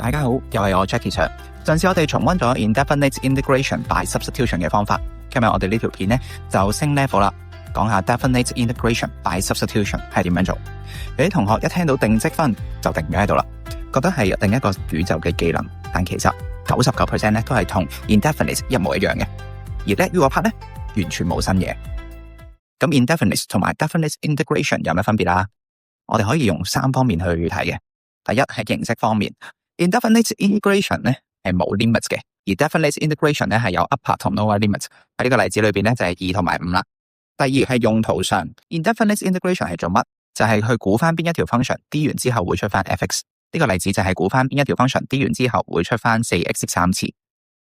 大家好，又係我 Jackie Sir。上次我哋重溫咗 Indefinite Integration by Substitution 嘅方法，今日我哋呢條片呢就升 level 啦，講下 Definite Integration by Substitution 係點樣做。有啲同學一聽到定積分就定咗喺度啦，覺得係定一個宇宙嘅技能，但其實 99% 咧都係同 Indefinite 一模一樣嘅。而叻 U 嗰 part 咧完全冇新嘢。咁 Indefinite 同埋 Definite Integration 有咩分別啊？我哋可以用3方面去睇嘅。第一係形式方面。Indefinite integration 咧係冇 limits 嘅，而 definite integration 咧係有 upper 同 lower limit。喺呢個例子裏邊咧就係2同埋5啦。第二係用途上 ，indefinite integration 係做乜？就係去估翻邊一條 function d 完之後會出翻 f(x)。呢個例子就係估翻邊一條 function d 完之後會出翻 4x 3次。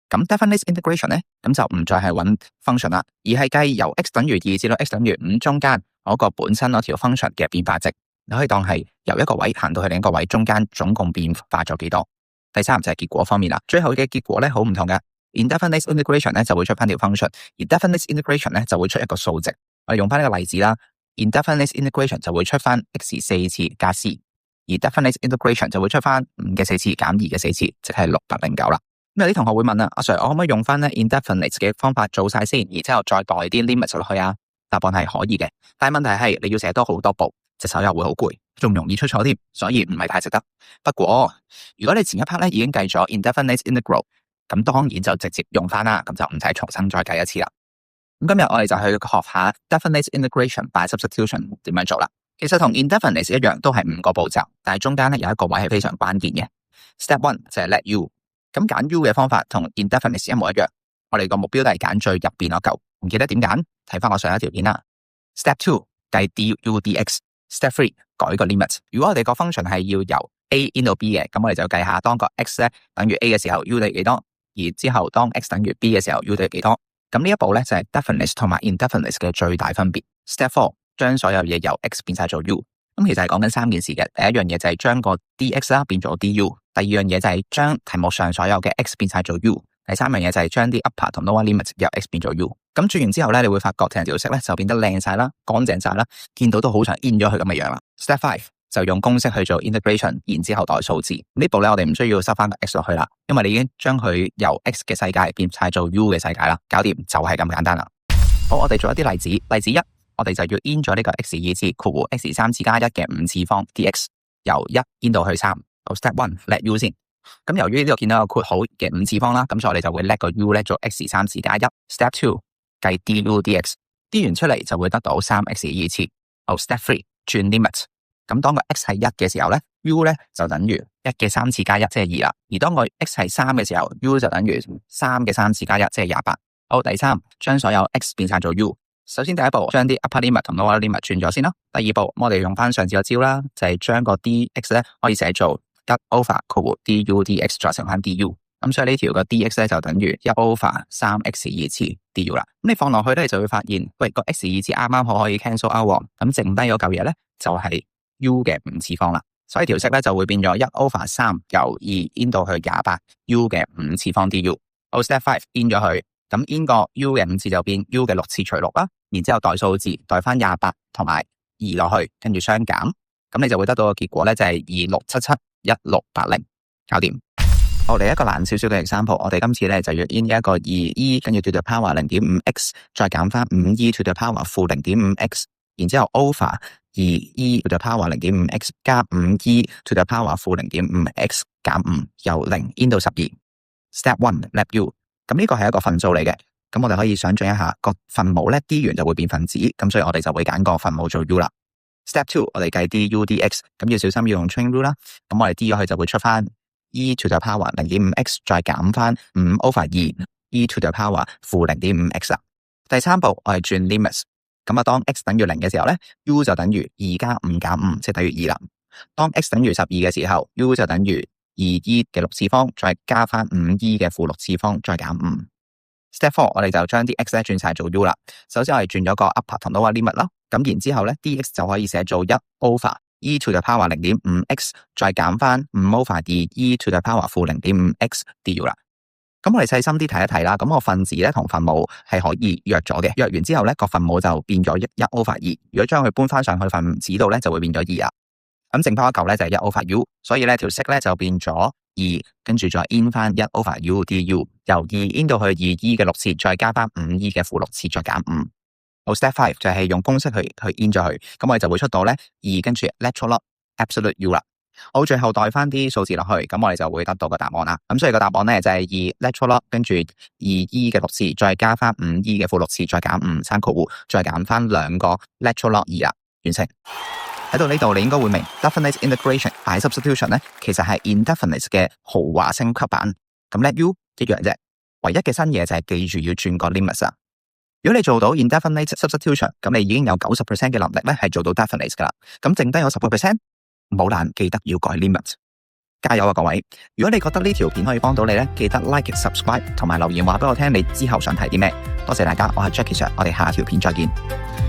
咁 definite integration 咧，咁就唔再係揾 function 啦，而係計由 x 等於2至到 x 等於5中間嗰個本身嗰條 function 嘅變化值。你可以當係由一個位行到去另一個位，中間總共變化咗幾多。第三就係結果方面啦，最後嘅結果咧好唔同嘅。Indefinite integration 咧就會出翻條 function， 而 definite integration 咧就會出一個數值。我哋用翻呢個例子啦 ，Indefinite integration 就會出翻 x 4次加 c， 而 definite integration 就會出翻5嘅4次減2嘅4次，即係609啦。咁有啲同學會問啦，阿 Sir， 我可唔可以用翻咧 Indefinite 嘅方法做晒先，然之後再代啲 limit 落去啊？答案係可以嘅，但係問題係你要寫多好多步。隻手又會好攰，仲容易出錯添，所以唔係太值得。不過如果你前一 part 咧已經計咗 indefinite integral， 咁當然就直接用翻啦，咁就唔使重新再計一次啦。咁今日我哋就去學下 definite integration by substitution 點樣做啦。其實同 indefinite 一樣，都係5個步驟，但係中間咧有一個位係非常關鍵嘅。Step 1就係 let U， 咁揀 U 嘅方法同 indefinite 一模一樣。我哋個目標都係揀最入邊嗰嚿，唔記得點揀？睇翻我上一條片啦。Step 2計 du dx。Step 3改個 limit。如果我哋個 function 係要由 a in 到 b 嘅，咁我哋就計下當個 x 咧等於 a 嘅時候 u 等於幾多，而之後當 x 等於 b 嘅時候 u 等於幾多。咁呢一步咧就係 definite 同埋 indefinite 嘅最大分別。Step 4將所有嘢由 x 變晒做 u。咁其實係講緊3件事嘅。第一樣嘢就係將個 dx 啦變做 du， 第二樣嘢就係將題目上所有嘅 x 變晒做 u， 第三樣嘢就係將啲 upper 同 lower limit 由 x 變做 u。咁轉完之後咧，你會發覺成條式咧就變得靚晒啦，乾淨晒啦，見到都好想 in 咗佢咁嘅樣啦。Step 5就用公式去做 integration， 然之後代數字。呢步咧我哋唔需要塞翻個 x 落去啦，因為你已經將佢由 x 嘅世界變晒做 u 嘅世界啦，搞掂就係咁簡單啦。好，我哋做一啲例子。例子1，我哋就要 in 咗呢個 x 2次括弧 x 3次加1嘅5次方 dx， 由1 in 到去3。好 Step 1 let u 先。咁由於呢度見到個括號嘅5次方啦，咁所以我哋就會 let 個 u 咧做 x 3次加1。Step 2計 du dx，d 完出嚟就會得到 3x 2次。好 Step 3轉 limit， 咁當個 x 係1嘅時候咧 ，u 咧就等於1嘅3次加1，即係2啦。而當個 x 係3嘅時候 ，u 就等於3嘅3次加1，即係28。好，第3將所有 x 變晒做 u。首先第一步將啲 upper limit 同 lower limit 轉咗先啦。第二步我哋用翻上次個招啦，就係將個 dx 咧可以寫做1 over 括弧 du dx 再乘翻 du。咁所以呢條個 dx 咧就等於1 over 3x 2次 du 啦。咁你放落去咧，你就會發現，喂，個 x 2次啱啱好可以 cancel out，咁剩低嗰嚿嘢咧就係 u 嘅5次方啦。所以條式咧就會變咗1 over 3由2 in 到去28 u 嘅5次方 du。好 Step 5 in 咗去，咁 in 個 u 嘅5次就變 u 嘅6次除6啦，然之後代數字代翻28同埋2落去，跟住相減，咁你就會得到個結果咧就係26771680，搞掂。我哋一個難少少嘅 example， 我哋今次咧就要 in 一個 2e 跟住 to the power 0.5x， 再減翻 5e to the power 負 0.5x， 然之後 over 2e to the power 0.5x 加 5e to the power 負 0.5x 減5，由0 in 到12。Step 1 let u， 咁呢個係一個分數嚟嘅，咁我哋可以想象一下個分母咧 d 完就會變分子，咁所以我哋就會揀個分母做 u 啦。Step 2我哋計 du dx， 咁要小心要用 chain rule 啦，咁我哋 d 咗佢就會出翻e to the power 0.5x 再減翻5 over 2 e to the power 負 0.5x 啦。第3步我係轉 limits， 咁當 x 等於0嘅時候咧 u 就等於2加5減5，即係等於2啦。當 x 等於12嘅時候 u 就等於2e 嘅6次方再加翻 5e 嘅負6次方再減5。Step 4我哋就將啲 x 咧轉晒做 u 啦。首先我哋轉咗個 upper 同 lower limit 啦，咁然之後咧 dx 就可以寫做1 over e to the power 0.5x 再減翻5 over 2e to the power 負 0.5x du 啦。咁我哋細心啲睇一睇啦，咁個分子咧同分母係可以約咗嘅，約完之後咧個分母就變咗1 over 2，如果將佢搬翻上去分子度咧就會變咗2啦。咁剩翻一嚿咧就係1 over u， 所以咧條式咧就變咗2，跟住再 in 翻1 over u du， 由2 in 到去2e 嘅6次，再加翻5e 嘅負6次，再減5。好 ，step 5就係用公式去 in 咗佢，咁我哋就會出到咧2跟住 natural log absolute u 啦。好，最後代翻啲數字落去，咁我哋就會得到個答案啦。咁所以個答案咧就係2 natural log 跟住 2e 嘅6次，再加翻5e 嘅負6次，再減5，生括弧，再減翻2個 natural log 2啦，完成。喺到呢度，你應該會明 definite integration by substitution 咧，其實係 indefinite 嘅豪華升級版。咁 let u 一樣啫，唯一嘅新嘢就係記住要轉個 limit 啊。如果你做到 indefinite substitution， 咁你已經有 90% 嘅能力咧係做到 definite 噶啦。咁剩低有10%，唔好難，記得要改 limit。加油啊各位！如果你覺得呢條片可以幫到你咧，記得 like、subscribe 同埋留言話俾我聽你之後想睇啲咩。多謝大家，我係 Jackie Sir， 我哋下條片再見。